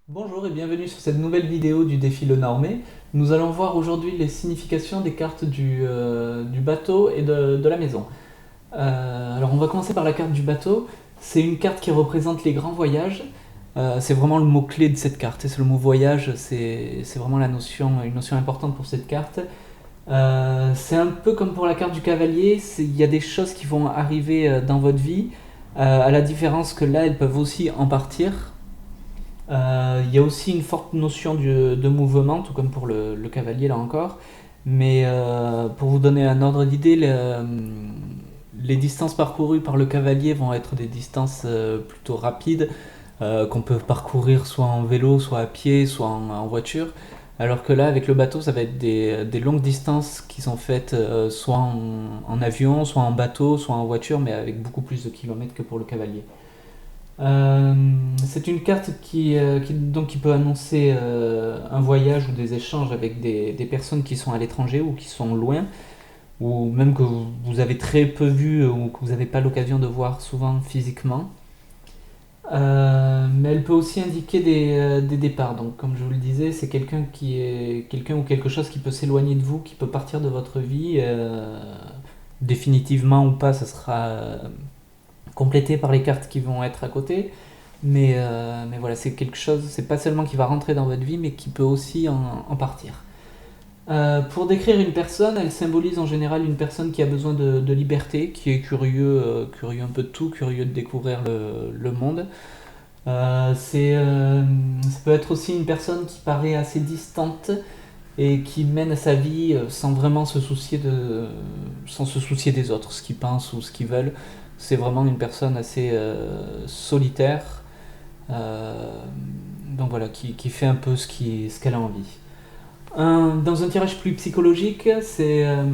Bonjour et bienvenue sur cette nouvelle vidéo du défi Le Normé. Nous allons voir aujourd'hui les significations des cartes du bateau et de la maison. Alors on va commencer par la carte du bateau. C'est une carte qui représente les grands voyages. C'est vraiment le mot-clé de cette carte. Et c'est le mot voyage, c'est vraiment une notion importante pour cette carte. C'est un peu comme pour la carte du cavalier, il y a des choses qui vont arriver dans votre vie, à la différence que là, elles peuvent aussi en partir. Il y a aussi une forte notion de mouvement, tout comme pour le cavalier là encore. Mais pour vous donner un ordre d'idée, les distances parcourues par le cavalier vont être des distances plutôt rapides, qu'on peut parcourir soit en vélo, soit à pied, soit en voiture. Alors que là, avec le bateau, ça va être des longues distances qui sont faites soit en avion, soit en bateau, soit en voiture, mais avec beaucoup plus de kilomètres que pour le cavalier. Euh, c'est une carte qui peut annoncer un voyage ou des échanges avec des personnes qui sont à l'étranger ou qui sont loin, ou même que vous avez très peu vu ou que vous n'avez pas l'occasion de voir souvent physiquement. Mais elle peut aussi indiquer des départs. Donc, comme je vous le disais, c'est quelqu'un ou quelque chose qui peut s'éloigner de vous, qui peut partir de votre vie, définitivement ou pas. Ça sera complété par les cartes qui vont être à côté. Mais voilà, c'est quelque chose, c'est pas seulement qui va rentrer dans votre vie, mais qui peut aussi en partir. Pour décrire une personne, elle symbolise en général une personne qui a besoin de liberté, qui est curieux un peu de tout, curieux de découvrir le monde. Ça peut être aussi une personne qui paraît assez distante et qui mène sa vie sans se soucier des autres, ce qu'ils pensent ou ce qu'ils veulent. C'est vraiment une personne assez solitaire, euh, donc voilà, qui fait un peu ce qu'elle a envie. Dans un tirage plus psychologique, elle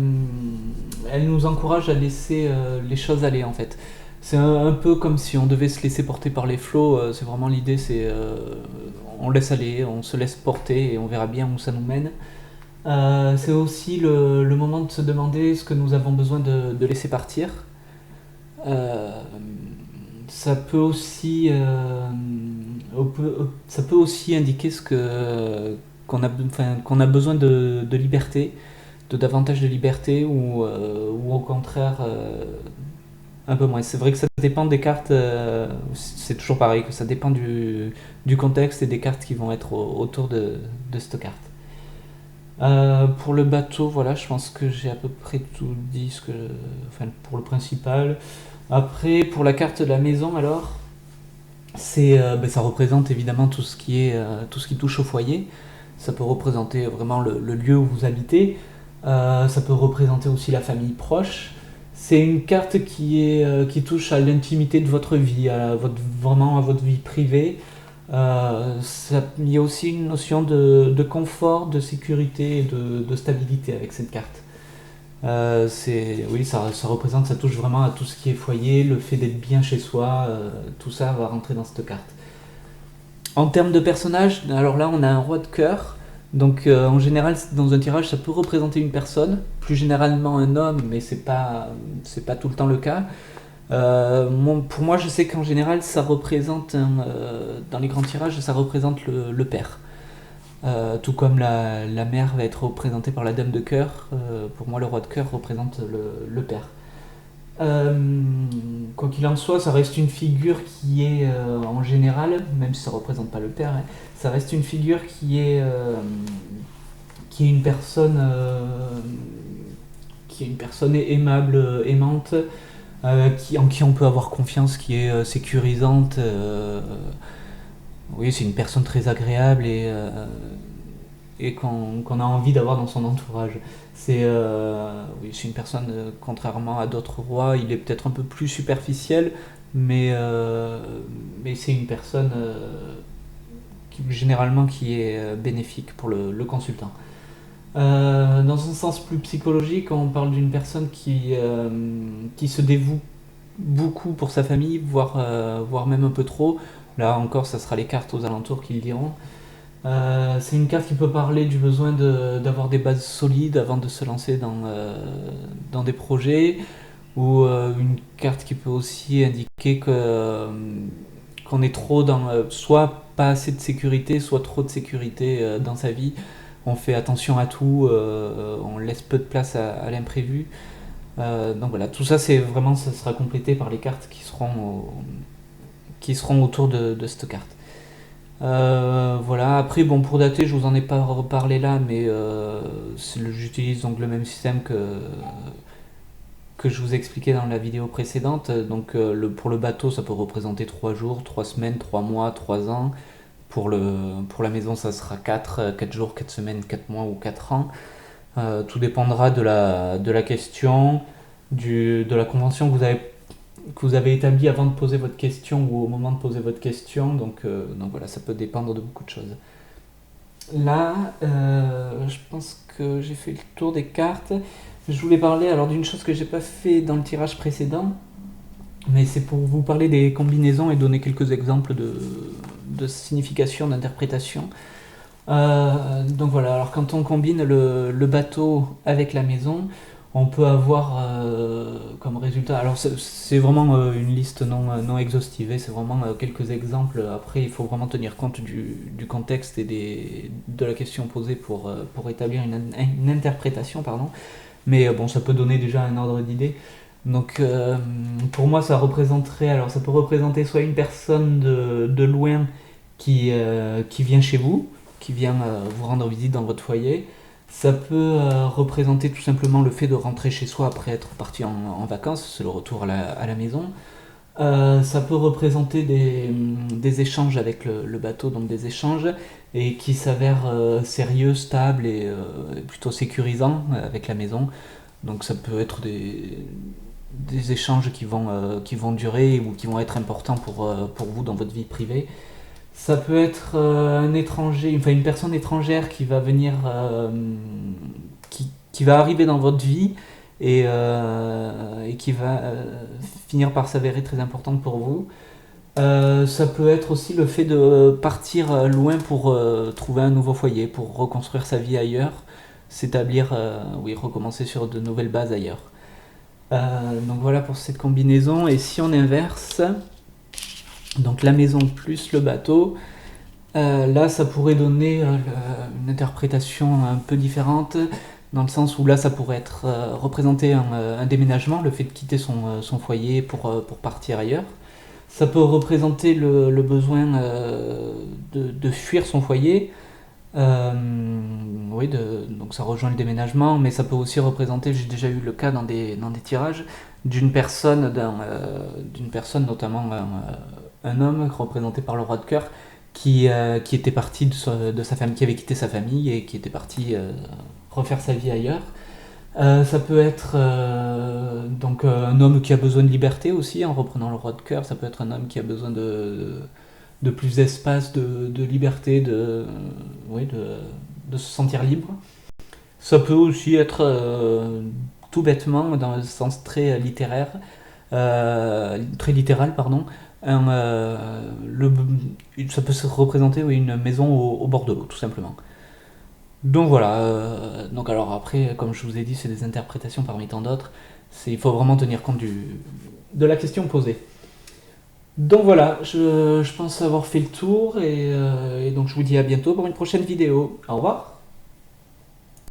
nous encourage à laisser les choses aller en fait. C'est un peu comme si on devait se laisser porter par les flots. C'est vraiment l'idée, on laisse aller, on se laisse porter et on verra bien où ça nous mène. C'est aussi le moment de se demander ce que nous avons besoin de laisser partir. Euh, ça peut aussi, ça peut aussi indiquer qu'on a besoin de liberté, de davantage de liberté ou au contraire un peu moins. C'est vrai que ça dépend des cartes, c'est toujours pareil, que ça dépend du contexte et des cartes qui vont être autour de cette carte. Pour le bateau, voilà, je pense que j'ai à peu près tout dit, enfin, pour le principal. Après, pour la carte de la maison, alors, ça représente évidemment tout ce qui touche au foyer. Ça peut représenter vraiment le lieu où vous habitez. Ça peut représenter aussi la famille proche. C'est une carte qui touche à l'intimité de votre vie, vraiment à votre vie privée. Il y a aussi une notion de confort, de sécurité et de stabilité avec cette carte. Oui, ça représente, ça touche vraiment à tout ce qui est foyer, le fait d'être bien chez soi, tout ça va rentrer dans cette carte. En termes de personnages, alors là on a un roi de cœur. Donc en général dans un tirage ça peut représenter une personne, plus généralement un homme, mais c'est pas tout le temps le cas. Pour moi je sais qu'en général ça représente dans les grands tirages ça représente le père. Tout comme la mère va être représentée par la dame de cœur, pour moi le roi de cœur représente le père. Euh, Quoi qu'il en soit, ça reste une figure qui est en général, même si ça ne représente pas le père, hein, ça reste une figure qui est une personne aimable, aimante, en qui on peut avoir confiance, qui est sécurisante. Oui, c'est une personne très agréable et qu'on a envie d'avoir dans son entourage. Oui, c'est une personne, contrairement à d'autres rois, il est peut-être un peu plus superficiel, mais c'est une personne généralement qui est bénéfique pour le consultant. Dans un sens plus psychologique, on parle d'une personne qui se dévoue beaucoup pour sa famille, voire même un peu trop. Là encore, ça sera les cartes aux alentours qui le diront. C'est une carte qui peut parler du besoin d'avoir des bases solides avant de se lancer dans des projets, ou une carte qui peut aussi indiquer qu'on est trop soit pas assez de sécurité, soit trop de sécurité dans sa vie. On fait attention à tout, on laisse peu de place à l'imprévu. Donc voilà, tout ça, ça sera complété par les cartes qui seront autour de cette carte. Voilà, après, bon, pour dater, je vous en ai pas reparlé là, mais j'utilise donc le même système que je vous expliquais dans la vidéo précédente. Donc pour le bateau, ça peut représenter 3 jours, 3 semaines, 3 mois, 3 ans. Pour la maison, ça sera 4 jours, 4 semaines, 4 mois ou 4 ans. Tout dépendra de la question, de la convention que vous avez établie avant de poser votre question ou au moment de poser votre question. Donc voilà, ça peut dépendre de beaucoup de choses. Là, je pense que j'ai fait le tour des cartes. Je voulais parler alors d'une chose que j'ai pas fait dans le tirage précédent, mais c'est pour vous parler des combinaisons et donner quelques exemples de signification, d'interprétation. Donc voilà, alors quand on combine le bateau avec la maison, on peut avoir comme résultat, alors c'est vraiment une liste non exhaustive, c'est vraiment quelques exemples. Après, il faut vraiment tenir compte du contexte et de la question posée pour établir une interprétation, pardon. Mais bon, ça peut donner déjà un ordre d'idée. Donc pour moi, ça peut représenter soit une personne de loin qui vient chez vous, qui vient vous rendre visite dans votre foyer. Ça peut représenter tout simplement le fait de rentrer chez soi après être parti en vacances, c'est le retour à la maison. Ça peut représenter des échanges avec le bateau, donc des échanges, et qui s'avèrent sérieux, stables et plutôt sécurisants avec la maison. Donc ça peut être des échanges qui vont durer ou qui vont être importants pour vous dans votre vie privée. Ça peut être un étranger, enfin une personne étrangère qui va venir, qui va arriver dans votre vie et qui va finir par s'avérer très importante pour vous. Ça peut être aussi le fait de partir loin pour trouver un nouveau foyer, pour reconstruire sa vie ailleurs, s'établir, oui, recommencer sur de nouvelles bases ailleurs. Donc voilà pour cette combinaison. Et si on inverse, donc la maison plus le bateau, là ça pourrait donner une interprétation un peu différente, dans le sens où là ça pourrait être représenter un déménagement, le fait de quitter son foyer pour partir ailleurs. Ça peut représenter le besoin de fuir son foyer. Oui, donc ça rejoint le déménagement, mais ça peut aussi représenter, j'ai déjà eu le cas dans des tirages, d'une personne, notamment un homme représenté par le roi de cœur, qui était parti de sa famille, qui avait quitté sa famille et qui était parti refaire sa vie ailleurs. Ça peut être donc un homme qui a besoin de liberté aussi, en reprenant le roi de cœur. Ça peut être un homme qui a besoin de plus d'espace, de liberté, oui, de se sentir libre. Ça peut aussi être tout bêtement, dans le sens très littéraire, très littéral, pardon, ça peut se représenter, oui, une maison au bord de l'eau, tout simplement. Donc voilà, donc alors après, comme je vous ai dit, c'est des interprétations parmi tant d'autres. Il faut vraiment tenir compte de la question posée. Donc voilà, je pense avoir fait le tour et donc je vous dis à bientôt pour une prochaine vidéo. Au revoir.